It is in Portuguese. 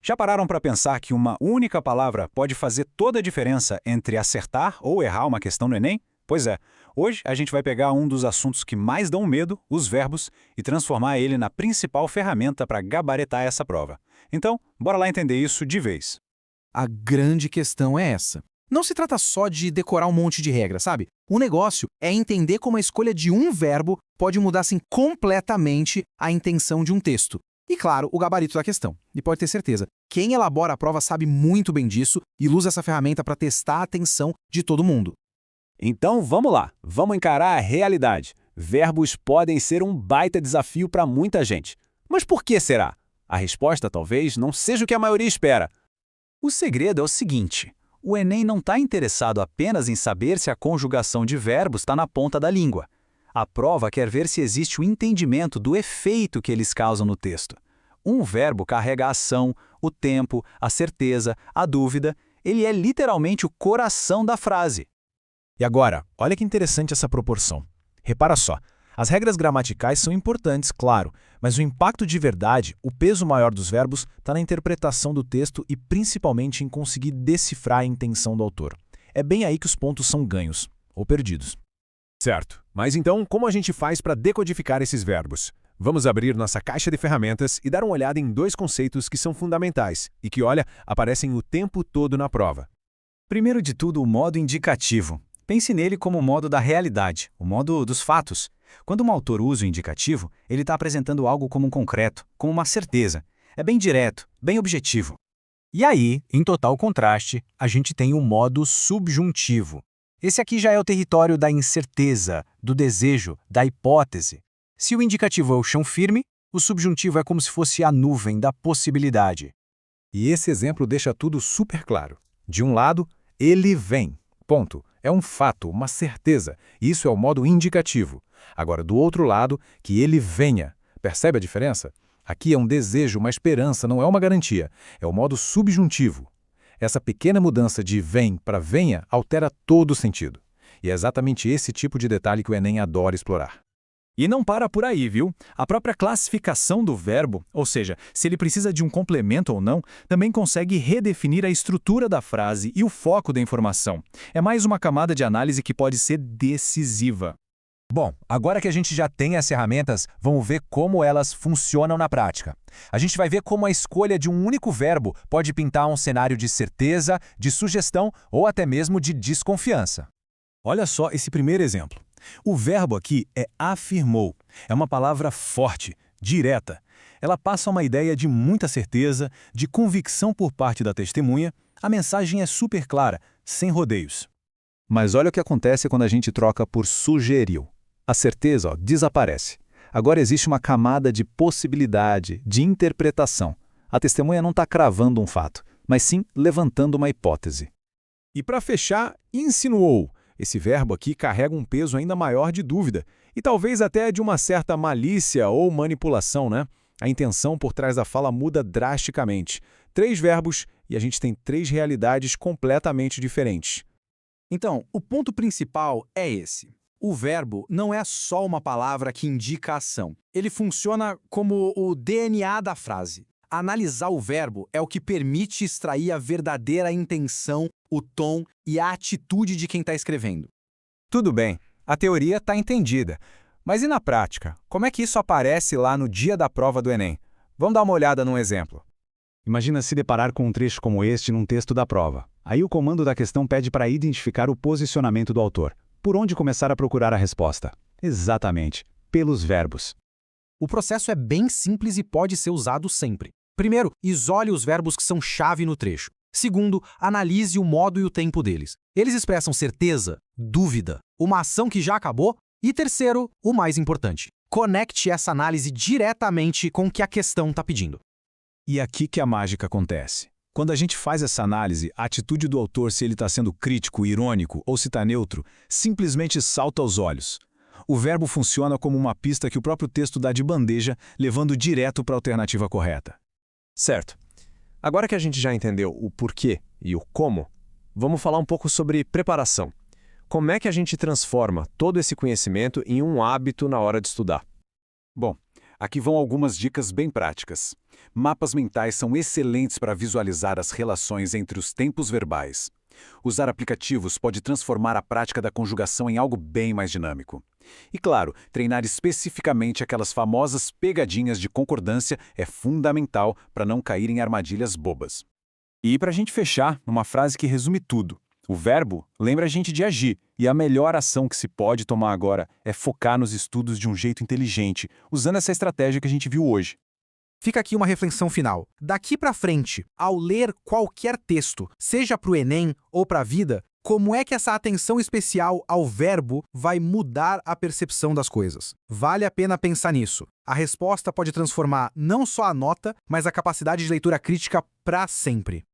Já pararam para pensar que uma única palavra pode fazer toda a diferença entre acertar ou errar uma questão no Enem? Pois é, hoje a gente vai pegar um dos assuntos que mais dão medo, os verbos, e transformar ele na principal ferramenta para gabaritar essa prova. Então, bora lá entender isso de vez. A grande questão é essa. Não se trata só de decorar um monte de regras, sabe? O negócio é entender como a escolha de um verbo pode mudar assim, completamente a intenção de um texto. E, claro, o gabarito da questão. E pode ter certeza, quem elabora a prova sabe muito bem disso e usa essa ferramenta para testar a atenção de todo mundo. Então vamos lá, vamos encarar a realidade. Verbos podem ser um baita desafio para muita gente. Mas por que será? A resposta talvez não seja o que a maioria espera. O segredo é o seguinte: o Enem não está interessado apenas em saber se a conjugação de verbos está na ponta da língua. A prova quer ver se existe o entendimento do efeito que eles causam no texto. Um verbo carrega a ação, o tempo, a certeza, a dúvida. Ele é literalmente o coração da frase. E agora, olha que interessante essa proporção. Repara só, as regras gramaticais são importantes, claro, mas o impacto de verdade, o peso maior dos verbos, está na interpretação do texto e principalmente em conseguir decifrar a intenção do autor. É bem aí que os pontos são ganhos, ou perdidos. Certo, mas então como a gente faz para decodificar esses verbos? Vamos abrir nossa caixa de ferramentas e dar uma olhada em dois conceitos que são fundamentais e que, olha, aparecem o tempo todo na prova. Primeiro de tudo, o modo indicativo. Pense nele como o modo da realidade, o modo dos fatos. Quando um autor usa o indicativo, ele está apresentando algo como um concreto, como uma certeza. É bem direto, bem objetivo. E aí, em total contraste, a gente tem o modo subjuntivo. Esse aqui já é o território da incerteza, do desejo, da hipótese. Se o indicativo é o chão firme, o subjuntivo é como se fosse a nuvem da possibilidade. E esse exemplo deixa tudo super claro. De um lado, ele vem. Ponto. É um fato, uma certeza. Isso é o modo indicativo. Agora, do outro lado, que ele venha. Percebe a diferença? Aqui é um desejo, uma esperança, não é uma garantia. É o modo subjuntivo. Essa pequena mudança de vem para venha altera todo o sentido. E é exatamente esse tipo de detalhe que o Enem adora explorar. E não para por aí, viu? A própria classificação do verbo, ou seja, se ele precisa de um complemento ou não, também consegue redefinir a estrutura da frase e o foco da informação. É mais uma camada de análise que pode ser decisiva. Bom, agora que a gente já tem as ferramentas, vamos ver como elas funcionam na prática. A gente vai ver como a escolha de um único verbo pode pintar um cenário de certeza, de sugestão ou até mesmo de desconfiança. Olha só esse primeiro exemplo. O verbo aqui é afirmou. É uma palavra forte, direta. Ela passa uma ideia de muita certeza, de convicção por parte da testemunha. A mensagem é super clara, sem rodeios. Mas olha o que acontece quando a gente troca por sugeriu. A certeza, desaparece. Agora existe uma camada de possibilidade, de interpretação. A testemunha não está cravando um fato, mas sim levantando uma hipótese. E para fechar, insinuou. Esse verbo aqui carrega um peso ainda maior de dúvida e talvez até de uma certa malícia ou manipulação, né? A intenção por trás da fala muda drasticamente. 3 verbos e a gente tem 3 realidades completamente diferentes. Então, o ponto principal é esse. O verbo não é só uma palavra que indica a ação. Ele funciona como o DNA da frase. Analisar o verbo é o que permite extrair a verdadeira intenção, o tom e a atitude de quem está escrevendo. Tudo bem, a teoria está entendida. Mas e na prática? Como é que isso aparece lá no dia da prova do Enem? Vamos dar uma olhada num exemplo. Imagina se deparar com um trecho como este num texto da prova. Aí o comando da questão pede para identificar o posicionamento do autor. Por onde começar a procurar a resposta? Exatamente, pelos verbos. O processo é bem simples e pode ser usado sempre. Primeiro, isole os verbos que são chave no trecho. Segundo, analise o modo e o tempo deles. Eles expressam certeza, dúvida, uma ação que já acabou. E terceiro, o mais importante, conecte essa análise diretamente com o que a questão está pedindo. E aqui que a mágica acontece. Quando a gente faz essa análise, a atitude do autor, se ele está sendo crítico, irônico ou se está neutro, simplesmente salta aos olhos. O verbo funciona como uma pista que o próprio texto dá de bandeja, levando direto para a alternativa correta. Certo. Agora que a gente já entendeu o porquê e o como, vamos falar um pouco sobre preparação. Como é que a gente transforma todo esse conhecimento em um hábito na hora de estudar? Bom, Aqui vão algumas dicas bem práticas. Mapas mentais são excelentes para visualizar as relações entre os tempos verbais. Usar aplicativos pode transformar a prática da conjugação em algo bem mais dinâmico. E claro, treinar especificamente aquelas famosas pegadinhas de concordância é fundamental para não cair em armadilhas bobas. E para a gente fechar, uma frase que resume tudo. O verbo lembra a gente de agir, e a melhor ação que se pode tomar agora é focar nos estudos de um jeito inteligente, usando essa estratégia que a gente viu hoje. Fica aqui uma reflexão final. Daqui para frente, ao ler qualquer texto, seja para o Enem ou para a vida, como é que essa atenção especial ao verbo vai mudar a percepção das coisas? Vale a pena pensar nisso. A resposta pode transformar não só a nota, mas a capacidade de leitura crítica para sempre.